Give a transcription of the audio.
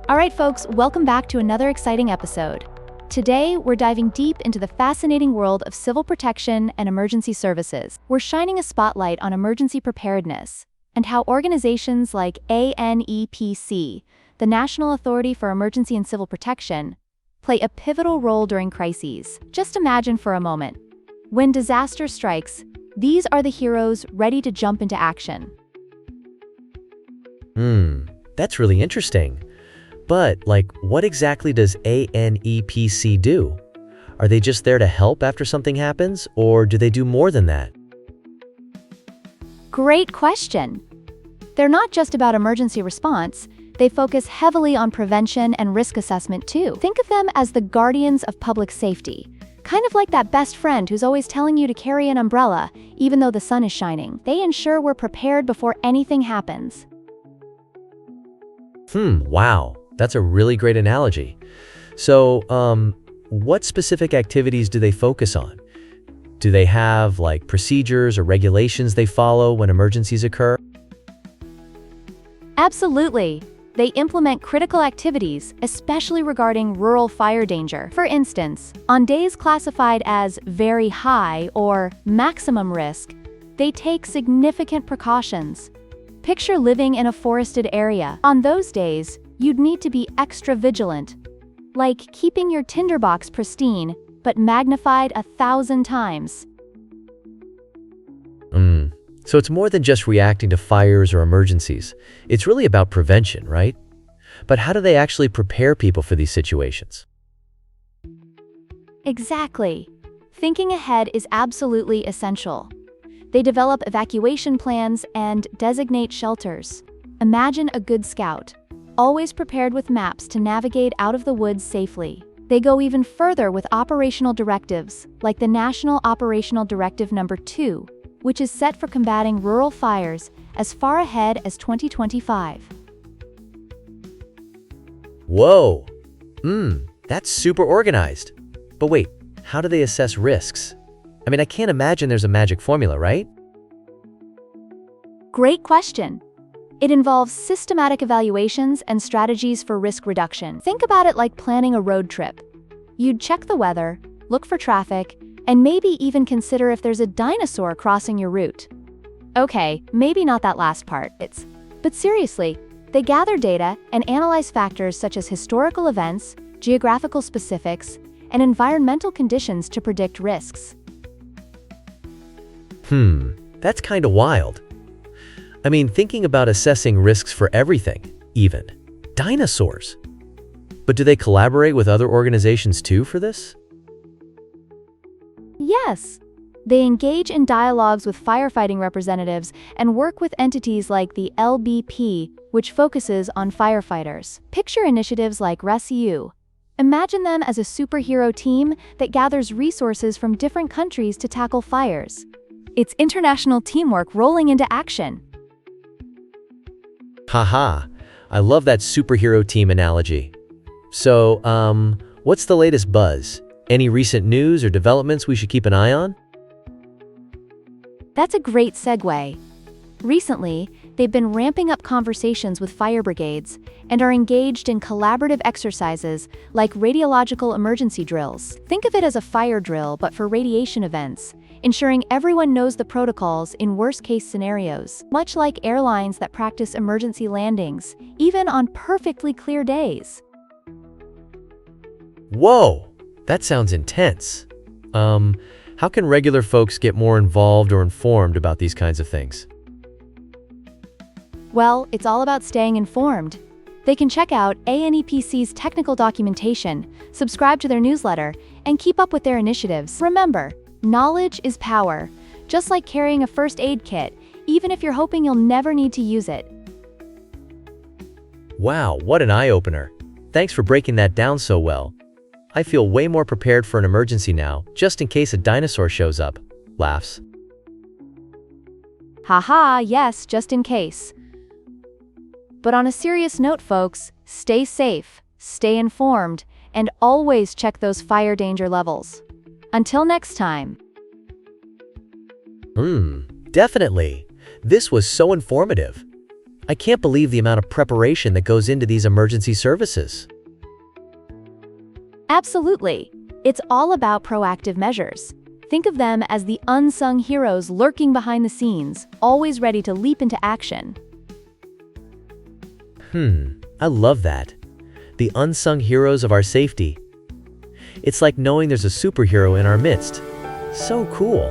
All right, folks, welcome back to another exciting episode. Today, we're diving deep into the fascinating world of civil protection and emergency services. We're shining a spotlight on emergency preparedness and how organizations like ANEPC, the National Authority for Emergency and Civil Protection, play a pivotal role during crises. Just imagine for a moment. When disaster strikes, these are the heroes ready to jump into action. That's really interesting. But, what exactly does ANEPC do? Are they just there to help after something happens, or do they do more than that? Great question. They're not just about emergency response, they focus heavily on prevention and risk assessment too. Think of them as the guardians of public safety, kind of like that best friend who's always telling you to carry an umbrella, even though the sun is shining. They ensure we're prepared before anything happens. Wow. That's a really great analogy. So, what specific activities do they focus on? Do they have, procedures or regulations they follow when emergencies occur? Absolutely. They implement critical activities, especially regarding rural fire danger. For instance, on days classified as very high or maximum risk, they take significant precautions. Picture living in a forested area. On those days, you'd need to be extra vigilant, like keeping your tinderbox pristine, but magnified 1,000 times. So it's more than just reacting to fires or emergencies. It's really about prevention, right? But how do they actually prepare people for these situations? Exactly. Thinking ahead is absolutely essential. They develop evacuation plans and designate shelters. Imagine a good scout, always prepared with maps to navigate out of the woods safely. They go even further with operational directives, like the National Operational Directive No. 2, which is set for combating rural fires as far ahead as 2025. Whoa! That's super organized. But wait, how do they assess risks? I can't imagine there's a magic formula, right? Great question. It involves systematic evaluations and strategies for risk reduction. Think about it like planning a road trip. You'd check the weather, look for traffic, and maybe even consider if there's a dinosaur crossing your route. Okay, maybe not that last part. But seriously, they gather data and analyze factors such as historical events, geographical specifics, and environmental conditions to predict risks. That's kind of wild. Thinking about assessing risks for everything, even dinosaurs. But do they collaborate with other organizations too for this? Yes. They engage in dialogues with firefighting representatives and work with entities like the LBP, which focuses on firefighters. Picture initiatives like RescEU. Imagine them as a superhero team that gathers resources from different countries to tackle fires. It's international teamwork rolling into action. Haha, I love that superhero team analogy. So, what's the latest buzz? Any recent news or developments we should keep an eye on? That's a great segue. Recently, they've been ramping up conversations with fire brigades and are engaged in collaborative exercises like radiological emergency drills. Think of it as a fire drill, but for radiation events, ensuring everyone knows the protocols in worst-case scenarios, much like airlines that practice emergency landings, even on perfectly clear days. Whoa, that sounds intense. How can regular folks get more involved or informed about these kinds of things? Well, it's all about staying informed. They can check out ANEPC's technical documentation, subscribe to their newsletter, and keep up with their initiatives. Remember, knowledge is power, just like carrying a first aid kit, even if you're hoping you'll never need to use it. Wow, what an eye-opener. Thanks for breaking that down so well. I feel way more prepared for an emergency now, just in case a dinosaur shows up. Laughs. Haha, yes, just in case. But on a serious note, folks, stay safe, stay informed, and always check those fire danger levels. Until next time. Definitely. This was so informative. I can't believe the amount of preparation that goes into these emergency services. Absolutely. It's all about proactive measures. Think of them as the unsung heroes lurking behind the scenes, always ready to leap into action. I love that. The unsung heroes of our safety. It's like knowing there's a superhero in our midst. So cool.